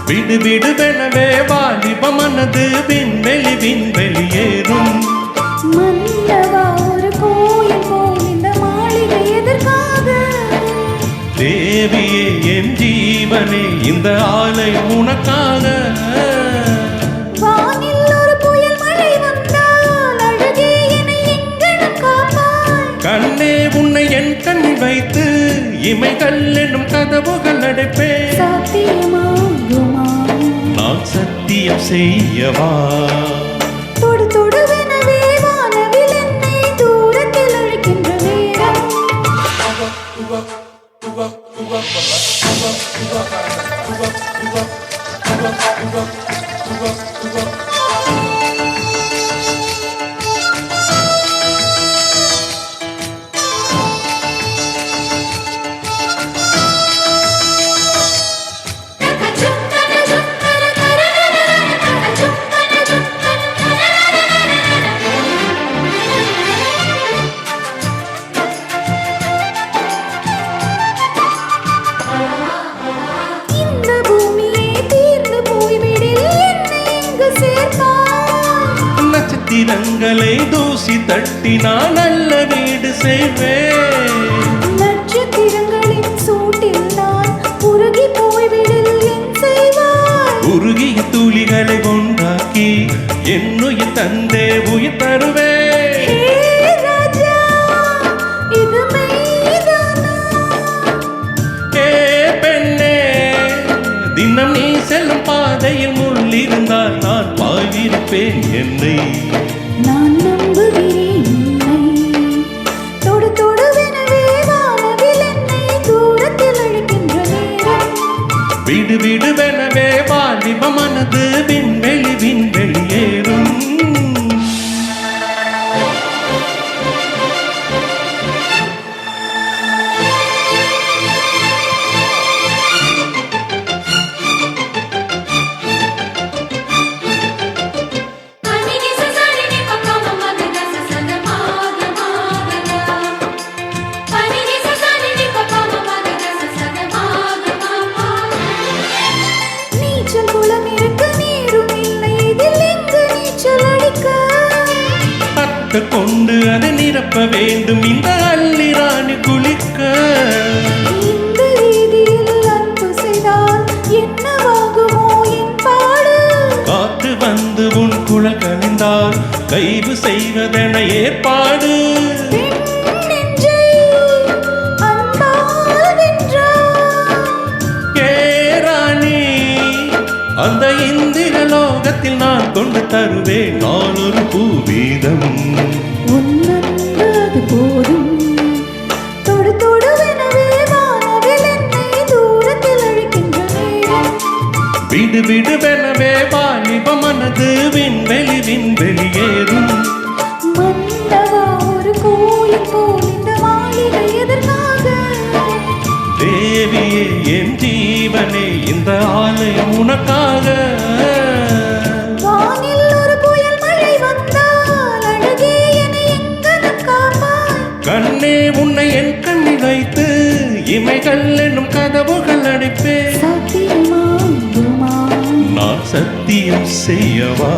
விடு விடுவெனவே வாலிப மனது விண்வெளி விண்வெளியேறும். மன்னவா ஒரு கோயில் போல் இந்த மாளிகை எதற்காக? தேவியே என் ஜீவனே இந்த ஆலை உனக்காக. வானில் ஒரு புயல் மழை வந்தால் அழகே என்னை எங்கனம் காப்பாய். கண்ணே உன்னை என் கண்ணில் வைத்து இமைகள் என்னும் கதவுகள் அடைப்பேன். சத்தியமாகுமா? நான் சத்தியம் செய்யவா? தொடு தொடுவெனவே வானவில் என்னை தூரத்தில் அழைக்கின்ற நேரம். நட்சத்திரங்களை தூசி தட்டினால் நல்ல வீடு செய்வேன். நட்சத்திரங்களின் சூட்டில் நான் உருகி போய்விடில் என் செய்வாய். உருகிய துளிகளை ஒன்றாக்கி என்னுயிர் தந்தே உயிர் தருவேன். ராஜா இது மெய்தானா? ஏ பெண்ணே, தினம் நீ செல்லும் பாதையில் முள்ளிருந்தால் நான் வாழ்விருப்பேன். என்னை நான் நம்புகிறேன் உன்னை. தொடு தொடுவெனவே வானவில் என்னை தூரத்தில் அழைக்கின்ற நேரம். விடு விடுவெனவே வாலிப மனது விண்வெளி விண்வெளியேறும். கொண்டு அதை நிரப்ப வேண்டும் இந்த அள்ளிராணி குளிக்க. இந்த ரீதியில் அன்பு செய்தால் என்னவாகுமோ என் பாடு? காற்று வந்து உன் குழல் கனிந்தால் கைது செய்வதென ஏற்பாடு. அந்த இந்திர லோகத்தில் நான் கொண்டு தருவேன் நான் ஒரு பூவீதம். உன்னது போதும். தொடு தொடுவெனவே வானவில் என்னை தூரத்தில் அழைக்கின்ற நேரம். விடு விடுவெனவே வாலிப மனது விண்வெளி விண்வெளியேறும். மன்னவா ஒரு கோயில் போல் இந்த மாளிகை எதற்காக? தேவியே என் ஜீவனே இந்த ஆலயம் உனக்காக. வானில் ஒரு புயல் மழை வந்தால் அழகே என்னை எங்கனம் காப்பாய். கண்ணே உன்னை என் கண்ணில் வைத்து இமைகள் என்னும் கதவுகள் அடைப்பேன். சத்தியமாகுமா? நான் சத்தியம் செய்யவா?